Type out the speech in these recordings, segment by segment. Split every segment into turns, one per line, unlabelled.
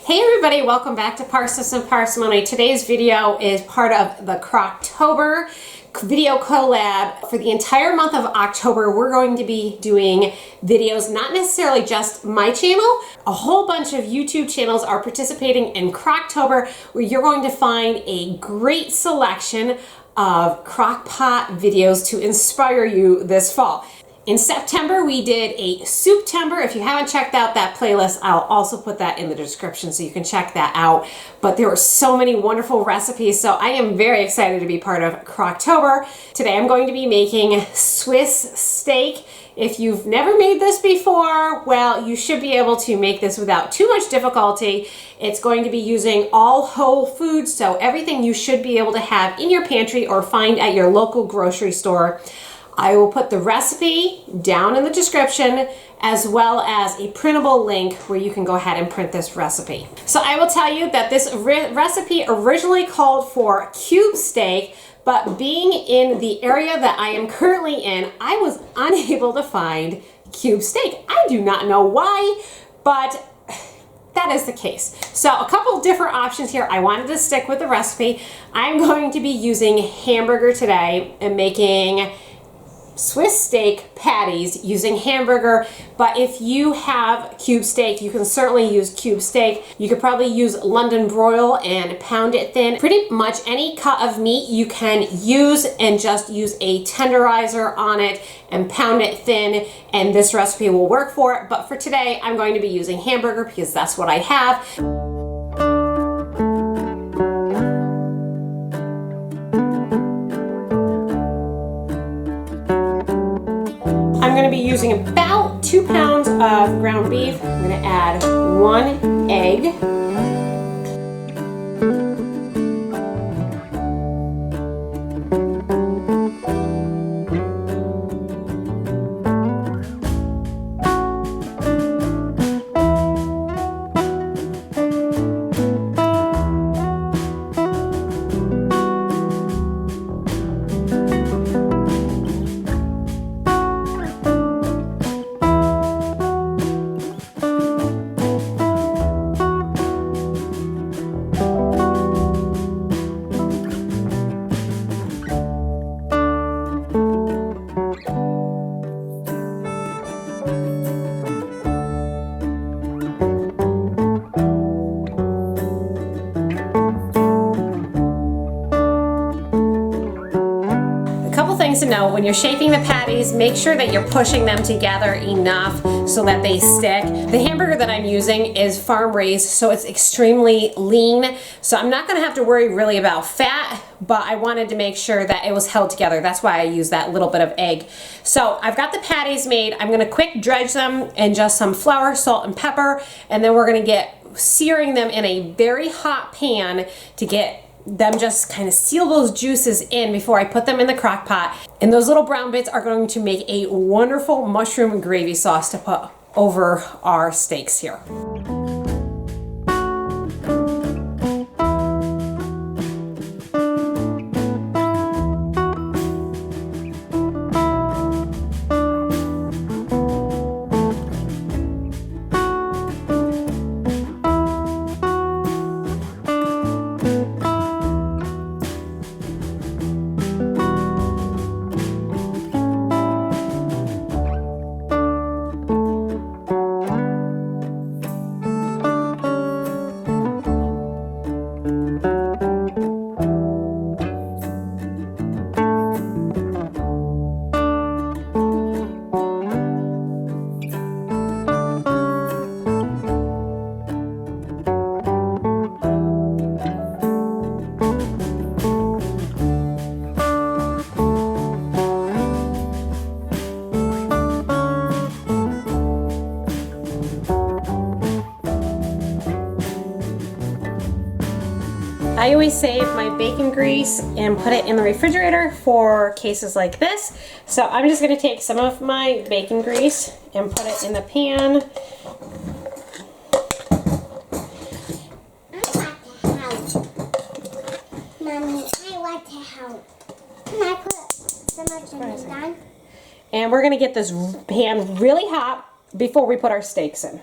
Hey everybody, welcome back to Parsnips and Parsimony. Today's video is part of the Crocktober video collab. For the entire month of October, we're going to be doing videos, not necessarily just my channel. A whole bunch of YouTube channels are participating in Crocktober, where you're going to find a great selection of Crock-pot videos to inspire you this fall. In September, we did a Soup-tember. If you haven't checked out that playlist, I'll also put that in the description so you can check that out. But there were so many wonderful recipes, so I am very excited to be part of Crocktober. Today, I'm going to be making Swiss steak. If you've never made this before, well, you should be able to make this without too much difficulty. It's going to be using all whole foods, so everything you should be able to have in your pantry or find at your local grocery store. I will put the recipe down in the description, as well as a printable link where you can go ahead and print this recipe. So I will tell you that this recipe originally called for cube steak, but being in the area that I am currently in, I was unable to find cube steak. I do not know why, but that is the case. So a couple different options here. I wanted to stick with the recipe. I'm going to be using hamburger today and making Swiss steak patties using hamburger, but if you have cube steak, you can certainly use cube steak. You could probably use London broil and pound it thin. Pretty much any cut of meat you can use and just use a tenderizer on it and pound it thin, and this recipe will work for it. But for today, I'm going to be using hamburger because that's what I have. I'm going to be using about 2 pounds of ground beef. I'm going to add 1 egg. Things to know: when you're shaping the patties, make sure that you're pushing them together enough so that they stick. The hamburger that I'm using is farm raised, so it's extremely lean, so I'm not going to have to worry really about fat, but I wanted to make sure that it was held together. That's why I use that little bit of egg. So I've got the patties made. I'm going to quick dredge them in just some flour, salt, and pepper, and then we're going to get searing them in a very hot pan to get them just kind of seal those juices in before I put them in the crock pot. And those little brown bits are going to make a wonderful mushroom gravy sauce to put over our steaks here. I always save my bacon grease and put it in the refrigerator for cases like this. So I'm just going to take some of my bacon grease and put it in the pan.
Mommy, I want to help. Can I put some of the done?
And we're going to get this pan really hot before we put our steaks in.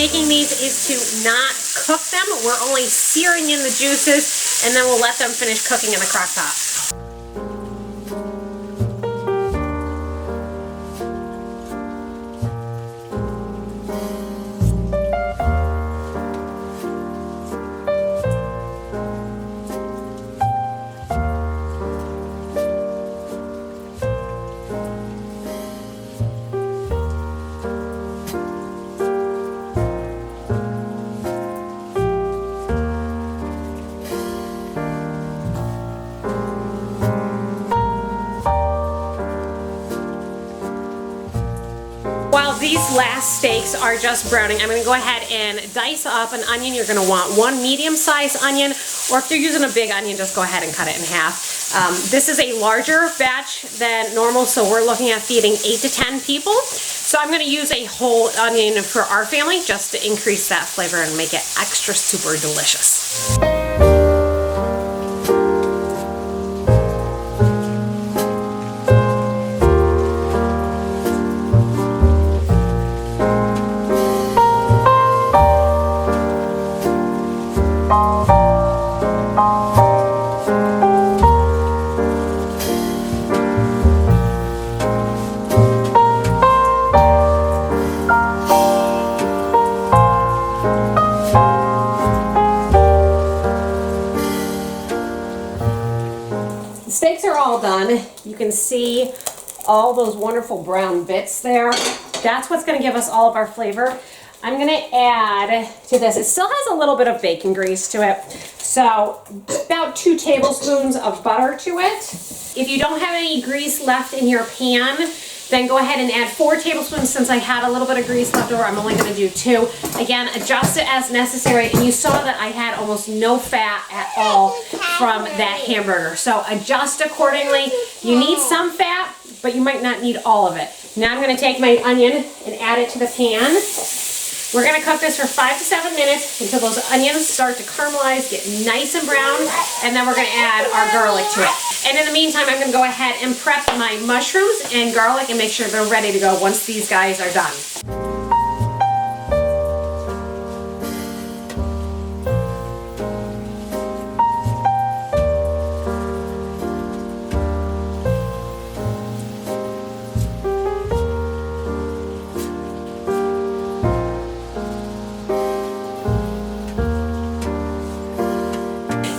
making these is to not cook them. We're only searing in the juices, and then we'll let them finish cooking in the crock pot. While these last steaks are just browning, I'm going to go ahead and dice up an onion. You're going to want one medium-sized onion, or if you're using a big onion, just go ahead and cut it in half. This is a larger batch than normal, so we're looking at feeding 8 to 10 people. So I'm going to use a whole onion for our family just to increase that flavor and make it extra super delicious. Steaks are all done. You can see all those wonderful brown bits there. That's what's going to give us all of our flavor. I'm going to add to this, it still has a little bit of bacon grease to it, so about 2 tablespoons of butter to it. If you don't have any grease left in your pan, then go ahead and add 4 tablespoons. Since I had a little bit of grease left over, I'm only going to do 2. Again, adjust it as necessary, and you saw that I had almost no fat at all from that hamburger. So adjust accordingly. You need some fat, but you might not need all of it. Now I'm going to take my onion and add it to the pan. We're going to cook this for 5 to 7 minutes until those onions start to caramelize, get nice and brown, and then we're going to add our garlic to it. And in the meantime, I'm going to go ahead and prep my mushrooms and garlic and make sure they're ready to go once these guys are done.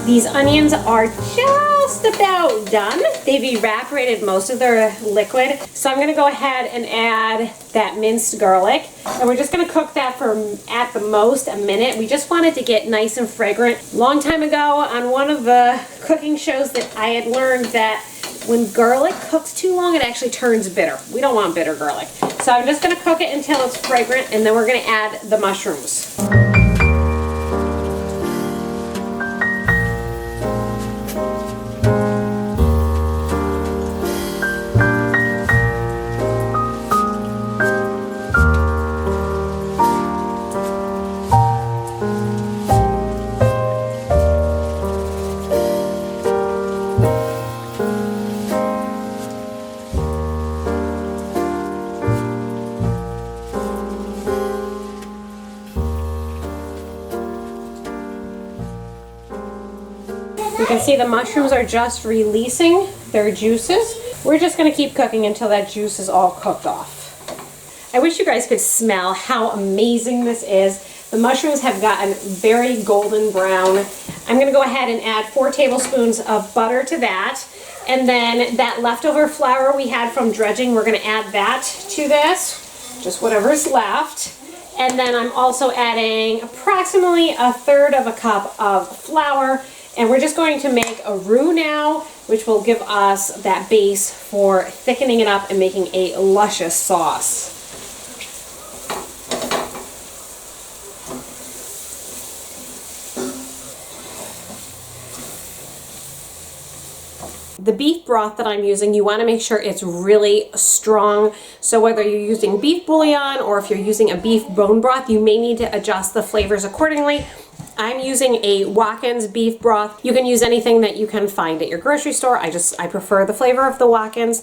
These onions are just about done. They've evaporated most of their liquid. So I'm gonna go ahead and add that minced garlic. And we're just gonna cook that for at the most a minute. We just want it to get nice and fragrant. Long time ago on one of the cooking shows that I had learned that when garlic cooks too long, it actually turns bitter. We don't want bitter garlic. So I'm just gonna cook it until it's fragrant, and then we're gonna add the mushrooms. You can see the mushrooms are just releasing their juices. We're just going to keep cooking until that juice is all cooked off. I wish you guys could smell how amazing this is. The mushrooms have gotten very golden brown. I'm going to go ahead and add 4 tablespoons of butter to that. And then that leftover flour we had from dredging, we're going to add that to this, just whatever's left. And then I'm also adding approximately 1/3 of a cup of flour. And we're just going to make a roux now, which will give us that base for thickening it up and making a luscious sauce. The beef broth that I'm using, you want to make sure it's really strong. So whether you're using beef bouillon or if you're using a beef bone broth, you may need to adjust the flavors accordingly. I'm using a Watkins beef broth. You can use anything that you can find at your grocery store. I prefer the flavor of the Watkins.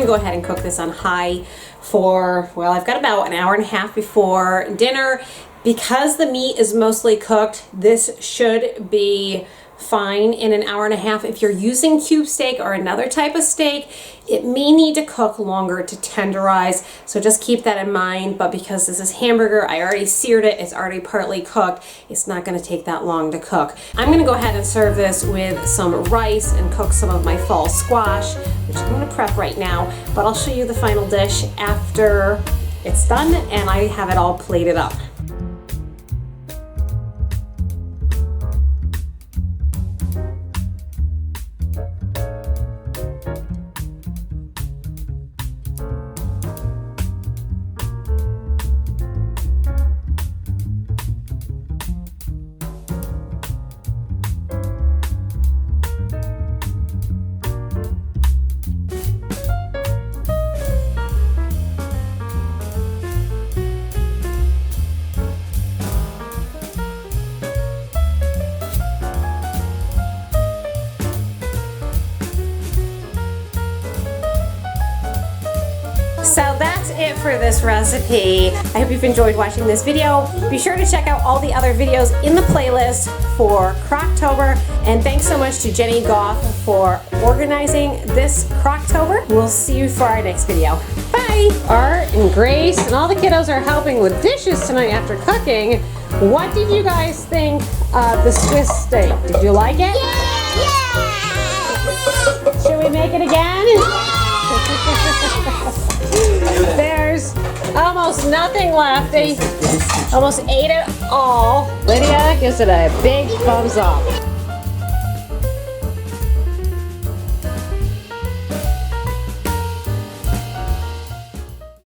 go ahead and cook this on high for, well, I've got about an hour and a half before dinner. Because the meat is mostly cooked, this should be fine in an hour and a half. If you're using cube steak or another type of steak, it may need to cook longer to tenderize, so just keep that in mind. But because this is hamburger, I already seared it, it's already partly cooked, it's not going to take that long to cook. I'm going to go ahead and serve this with some rice and cook some of my fall squash, which I'm going to prep right now, but I'll show you the final dish after it's done and I have it all plated up. So that's it for this recipe. I hope you've enjoyed watching this video. Be sure to check out all the other videos in the playlist for Crocktober. And thanks so much to Jenny Goff for organizing this Crocktober. We'll see you for our next video. Bye! Art and Grace and all the kiddos are helping with dishes tonight after cooking. What did you guys think of the Swiss steak? Did you like it?
Yeah!
Should we make it again? There's almost nothing left. They almost ate it all. Lydia gives it a big thumbs up.